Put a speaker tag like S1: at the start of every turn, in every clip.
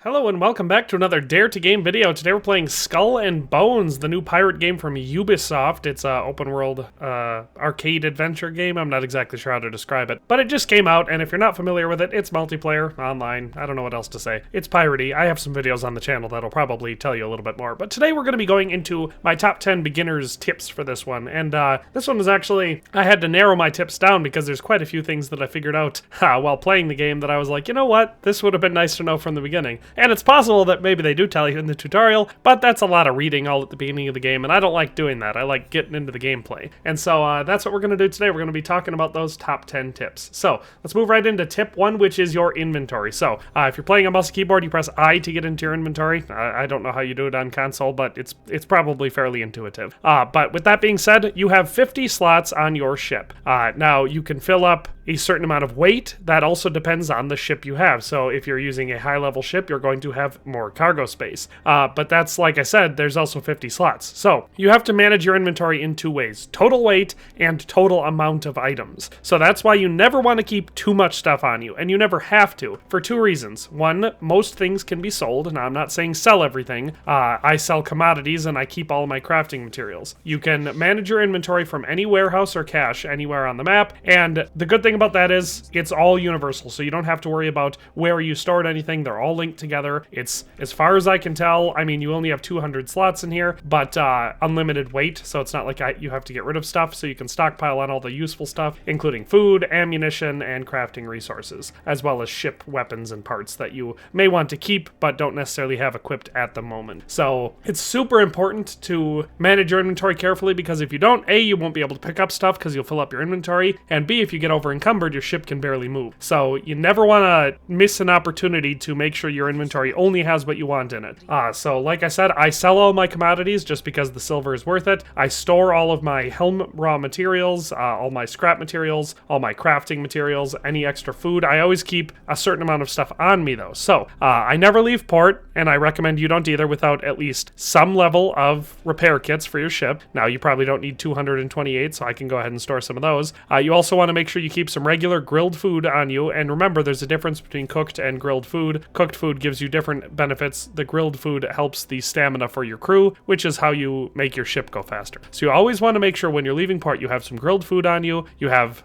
S1: Hello and welcome back to another Dare to Game video. Today we're playing Skull and Bones, the new pirate game from Ubisoft. It's an open world arcade adventure game. I'm not exactly sure how to describe it, but it just came out, and if you're not familiar with it, it's multiplayer, online. I don't know what else to say. It's piratey. I have some videos on the channel that'll probably tell you a little bit more, but today we're going to be going into my top 10 beginners tips for this one, and this one was actually, I had to narrow my tips down because there's quite a few things that I figured out while playing the game that I was like, you know what, this would have been nice to know from the beginning. And it's possible that maybe they do tell you in the tutorial, but that's a lot of reading all at the beginning of the game, and I don't like doing that. I like getting into the gameplay. And so that's what we're going to do today. We're going to be talking about those top 10 tips. So let's move right into tip 1, which is your inventory. So if you're playing on mouse and keyboard, you press I to get into your inventory. I don't know how you do it on console, but it's probably fairly intuitive. But with that being said, you have 50 slots on your ship. Now, you can fill up a certain amount of weight. That also depends on the ship you have. So if you're using a high-level ship, you're going to have more cargo space. But that's, like I said, there's also 50 slots. So you have to manage your inventory in two ways: total weight and total amount of items. So that's why you never want to keep too much stuff on you, and you never have to, for two reasons. One, most things can be sold. Now, I'm not saying sell everything. I sell commodities, and I keep all of my crafting materials. You can manage your inventory from any warehouse or cache anywhere on the map, and the good thing about that is it's all universal, so you don't have to worry about where you stored anything. They're all linked together. It's, as far as I can tell, I mean, you only have 200 slots in here, but unlimited weight, so it's not like you have to get rid of stuff, so you can stockpile on all the useful stuff, including food, ammunition, and crafting resources, as well as ship weapons and parts that you may want to keep, but don't necessarily have equipped at the moment. So it's super important to manage your inventory carefully, because if you don't, A, you won't be able to pick up stuff because you'll fill up your inventory, and B, if you get over encumbered, your ship can barely move. So you never want to miss an opportunity to make sure your inventory only has what you want in it. So like I said, I sell all my commodities just because the silver is worth it. I store all of my helm raw materials, all my scrap materials, all my crafting materials, any extra food. I always keep a certain amount of stuff on me though. So I never leave port, and I recommend you don't either without at least some level of repair kits for your ship. Now, you probably don't need 228, so I can go ahead and store some of those. You also want to make sure you keep some regular grilled food on you, and remember, there's a difference between cooked and grilled food. Cooked food gives you different benefits. The grilled food helps the stamina for your crew, which is how you make your ship go faster. So you always want to make sure when you're leaving port, you have some grilled food on you, you have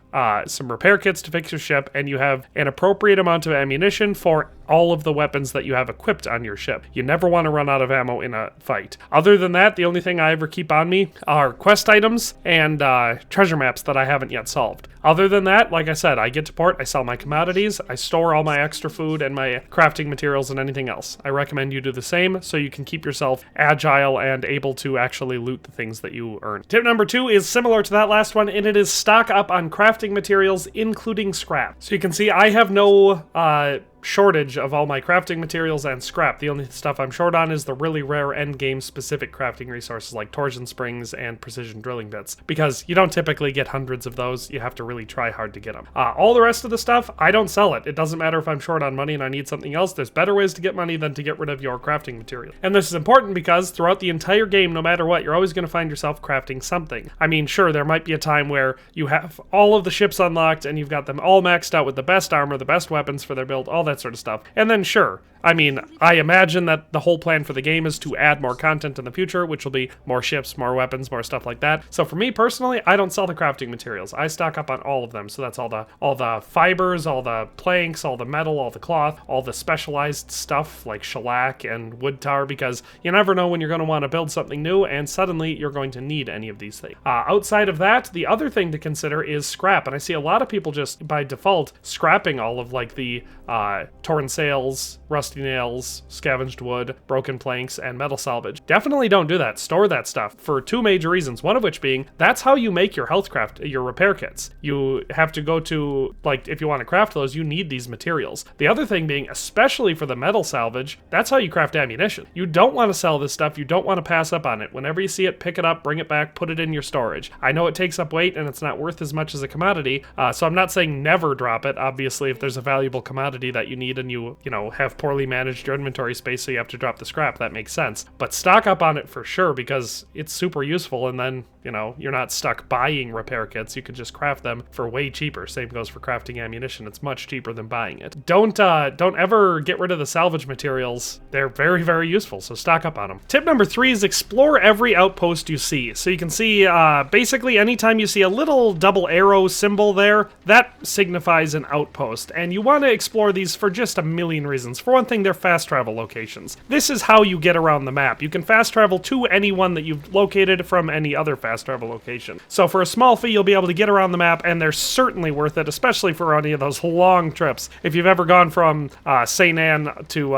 S1: some repair kits to fix your ship, and you have an appropriate amount of ammunition for all of the weapons that you have equipped on your ship. You never want to run out of ammo in a fight. Other than that, the only thing I ever keep on me are quest items and treasure maps that I haven't yet solved. Other than that, like I said, I get to port, I sell my commodities, I store all my extra food and my crafting materials and anything else. I recommend you do the same so you can keep yourself agile and able to actually loot the things that you earn. Tip number 2 is similar to that last one, and it is stock up on crafting materials, including scrap. So you can see I have no shortage of all my crafting materials and scrap. The only stuff I'm short on is the really rare endgame specific crafting resources like torsion springs and precision drilling bits, because you don't typically get hundreds of those. You have to really try hard to get them. All the rest of the stuff, I don't sell it. It doesn't matter if I'm short on money and I need something else. There's better ways to get money than to get rid of your crafting material. And this is important because throughout the entire game, no matter what, you're always going to find yourself crafting something. I mean, sure, there might be a time where you have all of the ships unlocked and you've got them all maxed out with the best armor, the best weapons for their build, all that sort of stuff. And then sure, I mean, I imagine that the whole plan for the game is to add more content in the future, which will be more ships, more weapons, more stuff like that. So for me personally, I don't sell the crafting materials. I stock up on all of them. So that's all the fibers, all the planks, all the metal, all the cloth, all the specialized stuff like shellac and wood tar, because you never know when you're going to want to build something new, and suddenly you're going to need any of these things. Outside of that, the other thing to consider is scrap, and I see a lot of people just by default scrapping all of like the torn sails, rusty nails, scavenged wood, broken planks, and metal salvage. Definitely don't do that. Store that stuff for two major reasons. One of which being, that's how you make your health craft, your repair kits. You have to go to, like, if you want to craft those, you need these materials. The other thing being, especially for the metal salvage, that's how you craft ammunition. You don't want to sell this stuff. You don't want to pass up on it. Whenever you see it, pick it up, bring it back, put it in your storage. I know it takes up weight and it's not worth as much as a commodity, so I'm not saying never drop it. Obviously, if there's a valuable commodity that you need and you know, have poorly poorly managed your inventory space, so you have to drop the scrap. That makes sense. But stock up on it for sure, because it's super useful, and then, you know, you're not stuck buying repair kits. You can just craft them for way cheaper. Same goes for crafting ammunition. It's much cheaper than buying it. Don't ever get rid of the salvage materials. They're very, very useful, so stock up on them. Tip number 3 is explore every outpost you see. So you can see, basically anytime you see a little double arrow symbol there, that signifies an outpost. And you want to explore these for just a million reasons. For one thing, they're fast travel locations. This is how you get around the map. You can fast travel to any one that you've located from any other fast travel location. So for a small fee, you'll be able to get around the map, and they're certainly worth it, especially for any of those long trips. If you've ever gone from St. Anne to,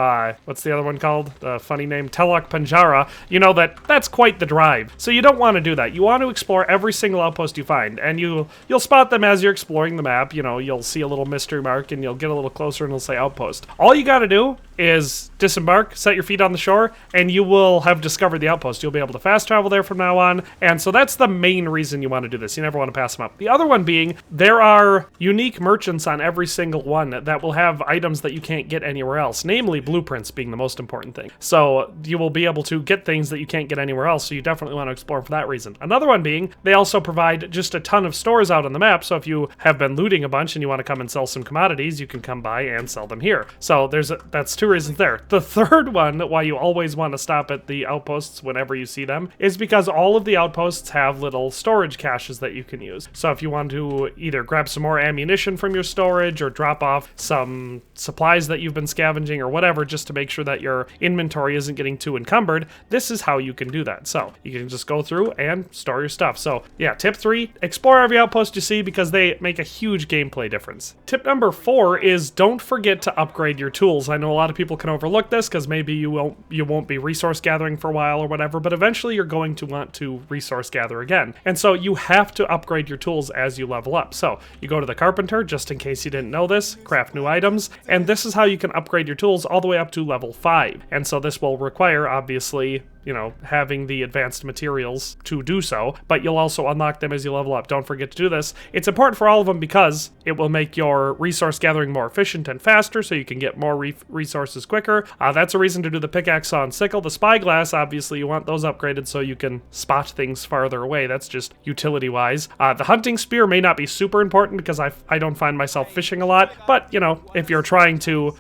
S1: what's the other one called? The funny name, Telok Panjara, you know that's quite the drive. So you don't want to do that. You want to explore every single outpost you find, and you'll spot them as you're exploring the map. You know, you'll see a little mystery mark, and you'll get a little closer, and it'll say outpost. All you got to do is disembark, set your feet on the shore, and you will have discovered the outpost. You'll be able to fast travel there from now on, and so that's the main reason you want to do this. You never want to pass them up. The other one being, there are unique merchants on every single one that will have items that you can't get anywhere else, namely blueprints being the most important thing. So you will be able to get things that you can't get anywhere else, so you definitely want to explore for that reason. Another one being, they also provide just a ton of stores out on the map, so if you have been looting a bunch and you want to come and sell some commodities, you can come by and sell them here. So that's 2 reasons there. The third one, why you always want to stop at the outposts whenever you see them, is because all of the outposts have little storage caches that you can use. So if you want to either grab some more ammunition from your storage or drop off some supplies that you've been scavenging or whatever, just to make sure that your inventory isn't getting too encumbered, this is how you can do that. So you can just go through and store your stuff. So yeah, tip 3, explore every outpost you see because they make a huge gameplay difference. Tip number 4 is don't forget to upgrade your tools. I know a lot of people can overlook this because maybe you won't be resource gathering for a while or whatever, but eventually you're going to want to resource gather again. And so you have to upgrade your tools as you level up. So you go to the carpenter, just in case you didn't know this, craft new items, and this is how you can upgrade your tools all the way up to level 5. And so this will require, obviously, you know, having the advanced materials to do so, but you'll also unlock them as you level up. Don't forget to do this. It's important for all of them because it will make your resource gathering more efficient and faster, so you can get more resources quicker. That's a reason to do the pickaxe, saw, and sickle. The spyglass, obviously, you want those upgraded so you can spot things farther away. That's just utility-wise. The hunting spear may not be super important because I don't find myself fishing a lot, but, you know, if you're trying to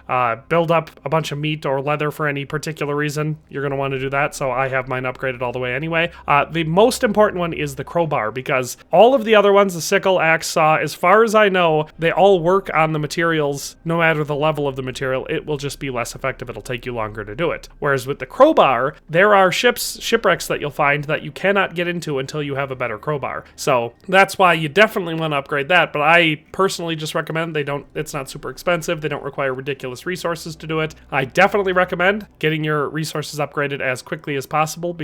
S1: build up a bunch of meat or leather for any particular reason, you're going to want to do that, so I have mine upgraded all the way anyway. The most important one is the crowbar, because all of the other ones, the sickle, axe, saw, as far as I know, they all work on the materials no matter the level of the material. It will just be less effective. It'll take you longer to do it. Whereas with the crowbar, there are shipwrecks that you'll find that you cannot get into until you have a better crowbar. So that's why you definitely want to upgrade that, but I personally just recommend it's not super expensive. They don't require ridiculous resources to do it. I definitely recommend getting your resources upgraded as quickly as possible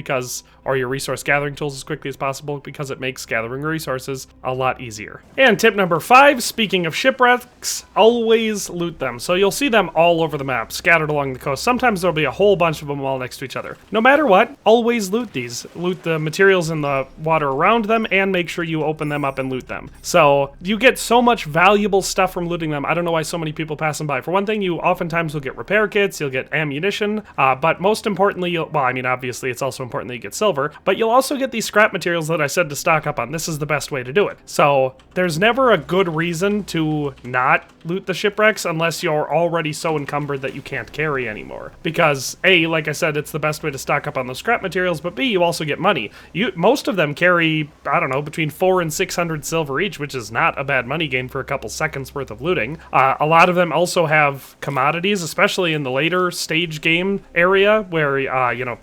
S1: or your resource gathering tools as quickly as possible, because it makes gathering resources a lot easier. And tip number 5, speaking of shipwrecks, always loot them. So you'll see them all over the map, scattered along the coast. Sometimes there'll be a whole bunch of them all next to each other. No matter what, always loot these. Loot the materials in the water around them, and make sure you open them up and loot them. So you get so much valuable stuff from looting them. I don't know why so many people pass them by. For one thing, you oftentimes will get repair kits, you'll get ammunition, but most importantly, obviously it's also important that you get silver, but you'll also get these scrap materials that I said to stock up on. This is the best way to do it. So there's never a good reason to not loot the shipwrecks unless you're already so encumbered that you can't carry anymore. Because A, like I said, it's the best way to stock up on those scrap materials, but B, you also get money. Most of them carry, I don't know, between 400 and 600 silver each, which is not a bad money gain for a couple seconds worth of looting. A lot of them also have commodities, especially in the later stage game area where,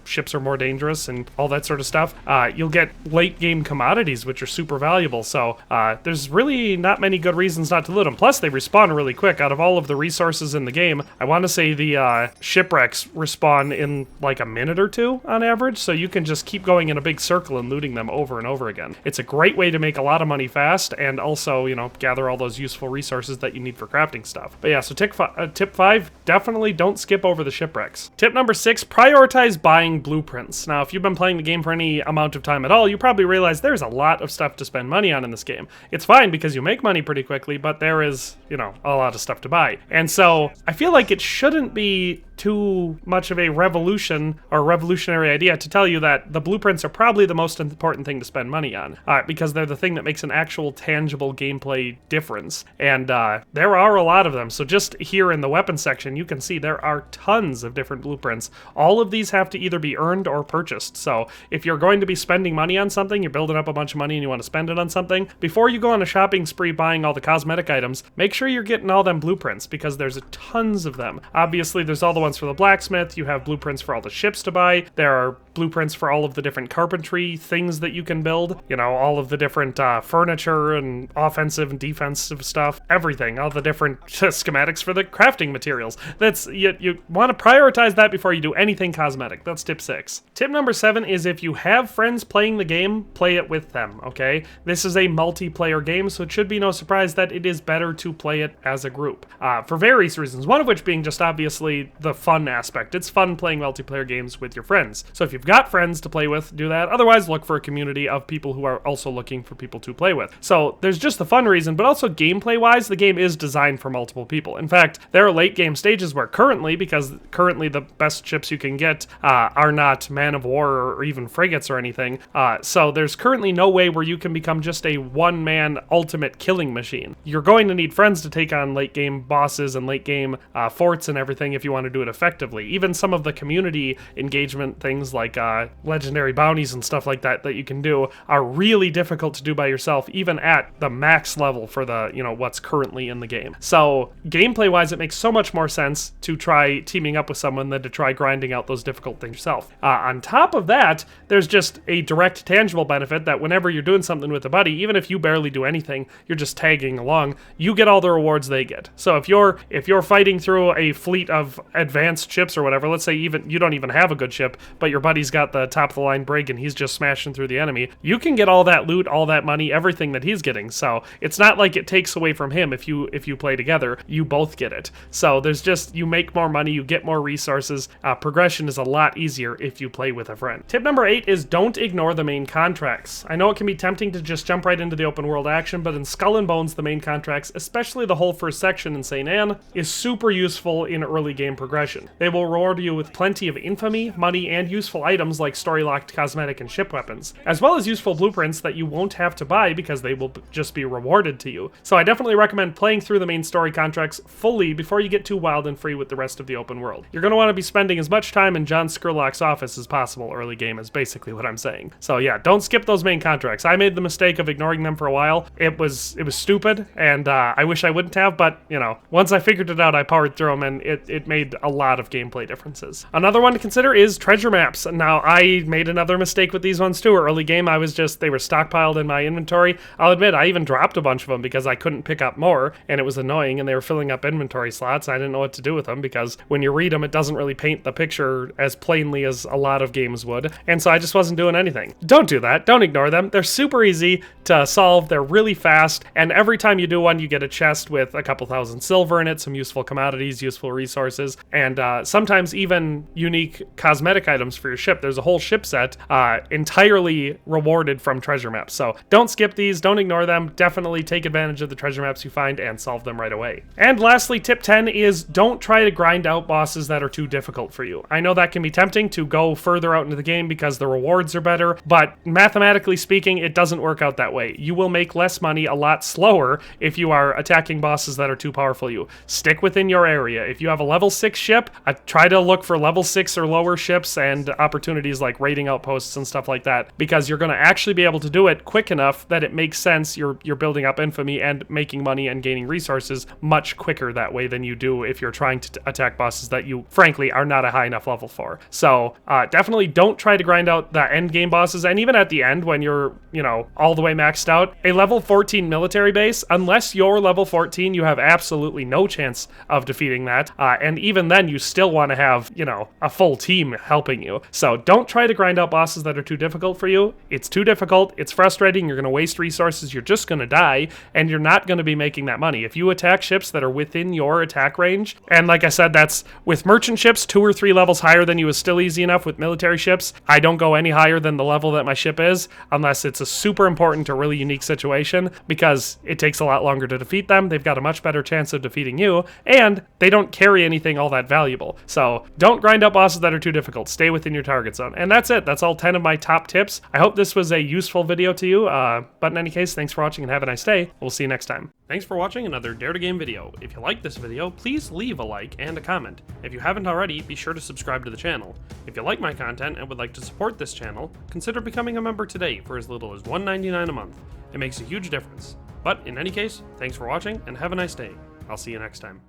S1: ships are more dangerous and all that sort of stuff. You'll get late game commodities, which are super valuable. So there's really not many good reasons not to loot them. Plus, they respawn really quick. Out of all of the resources in the game, I want to say the shipwrecks respawn in like a minute or 2 on average. So you can just keep going in a big circle and looting them over and over again. It's a great way to make a lot of money fast and also, gather all those useful resources that you need for crafting stuff. But yeah, so tip 5, definitely don't skip over the shipwrecks. Tip number 6, prioritize buying blue blueprints. Now, if you've been playing the game for any amount of time at all, you probably realize there's a lot of stuff to spend money on in this game. It's fine because you make money pretty quickly, but there is, a lot of stuff to buy. And so I feel like it shouldn't be too much of a revolutionary idea to tell you that the blueprints are probably the most important thing to spend money on, because they're the thing that makes an actual tangible gameplay difference. And there are a lot of them. So just here in the weapons section, you can see there are tons of different blueprints. All of these have to either be earned or purchased. So if you're going to be spending money on something, you're building up a bunch of money and you want to spend it on something, before you go on a shopping spree buying all the cosmetic items, make sure you're getting all them blueprints, because there's tons of them. Obviously, there's all the ones for the blacksmith. You have blueprints for all the ships to buy. There are blueprints for all of the different carpentry things that you can build. All of the different furniture and offensive and defensive stuff. Everything. All the different schematics for the crafting materials. You want to prioritize that before you do anything cosmetic. That's tip 6. Tip number 7 is if you have friends playing the game, play it with them, okay? This is a multiplayer game, so it should be no surprise that it is better to play it as a group. For various reasons, one of which being just obviously the fun aspect. It's fun playing multiplayer games with your friends. So if you've got friends to play with, do that. Otherwise, look for a community of people who are also looking for people to play with. So there's just the fun reason, but also gameplay-wise, the game is designed for multiple people. In fact, there are late game stages where because currently the best ships you can get are not man of war or even frigates or anything. So there's currently no way where you can become just a one-man ultimate killing machine. You're going to need friends to take on late game bosses and late game forts and everything if you want to do it effectively. Even some of the community engagement things like legendary bounties and stuff like that you can do are really difficult to do by yourself, even at the max level for the, what's currently in the game. So gameplay wise, it makes so much more sense to try teaming up with someone than to try grinding out those difficult things yourself. On top of that, there's just a direct tangible benefit that whenever you're doing something with a buddy, even if you barely do anything, you're just tagging along, you get all the rewards they get. So if you're fighting through a fleet of advanced ships or whatever, let's say even you don't even have a good ship, but your buddy's got the top of the line brig and he's just smashing through the enemy, you can get all that loot, all that money, everything that he's getting. So it's not like it takes away from him if you play together, you both get it. So there's just, you make more money, you get more resources. Progression is a lot easier if you play with a friend. Tip number 8 is don't ignore the main contracts. I know it can be tempting to just jump right into the open world action, but in Skull and Bones, the main contracts, especially the whole first section in St. Anne, is super useful in early game progression. They will reward you with plenty of infamy, money, and useful items like story-locked cosmetic and ship weapons, as well as useful blueprints that you won't have to buy because they will just be rewarded to you. So I definitely recommend playing through the main story contracts fully before you get too wild and free with the rest of the open world. You're going to want to be spending as much time in John Skurlock's office as possible early game is basically what I'm saying. So yeah, don't skip those main contracts. I made the mistake of ignoring them for a while. It was stupid, and I wish I wouldn't have, but once I figured it out, I powered through them, and it made a lot of gameplay differences. Another one to consider is treasure maps. Now, I made another mistake with these ones too. Early game, they were stockpiled in my inventory. I'll admit, I even dropped a bunch of them because I couldn't pick up more, and it was annoying, and they were filling up inventory slots. I didn't know what to do with them because when you read them, it doesn't really paint the picture as plainly as a lot of games would, and so I just wasn't doing anything. Don't do that. Don't ignore them. They're super easy to solve. They're really fast, and every time you do one, you get a chest with a couple thousand silver in it, some useful commodities, useful resources, and sometimes even unique cosmetic items for your ship. There's a whole ship set entirely rewarded from treasure maps. So don't skip these. Don't ignore them. Definitely take advantage of the treasure maps you find and solve them right away. And lastly, tip 10 is don't try to grind out bosses that are too difficult for you. I know that can be tempting to go further out into the game because the rewards are better, but mathematically speaking, it doesn't work out that way. You will make less money a lot slower if you are attacking bosses that are too powerful for you. Stick within your area. If you have a level 6 ship, try to look for level 6 or lower ships and opportunities like raiding outposts and stuff like that, because you're going to actually be able to do it quick enough that it makes sense. You're building up infamy and making money and gaining resources much quicker that way than you do if you're trying to attack bosses that you frankly are not a high enough level for. So definitely don't try to grind out the end game bosses, and even at the end when you're all the way maxed out, a level 14 military base, unless you're level 14, you have absolutely no chance of defeating that, and even then you still want to have a full team helping you. So don't try to grind out bosses that are too difficult for you. It's too difficult, it's frustrating, you're going to waste resources, you're just going to die, and you're not going to be making that money. If you attack ships that are within your attack range, and like I said, that's with merchant ships, 2 or 3 levels higher than you is still easy enough. With military ships, I don't go any higher than the level that my ship is, unless it's a super important or really unique situation, because it takes a lot longer to defeat them, they've got a much better chance of defeating you, and they don't carry anything all that valuable. So don't grind out bosses that are too difficult. Stay within your target zone. And that's it. That's all 10 of my top tips. I hope this was a useful video to you, but in any case, thanks for watching and have a nice day. We'll see you next time. Thanks for watching another Dare to Game video. If you liked this video, please leave a like and a comment. If you haven't already, be sure to subscribe to the channel. If you like my content and would like to support this channel, consider becoming a member today for as little as $1.99 a month. It makes a huge difference. But in any case, thanks for watching and have a nice day. I'll see you next time.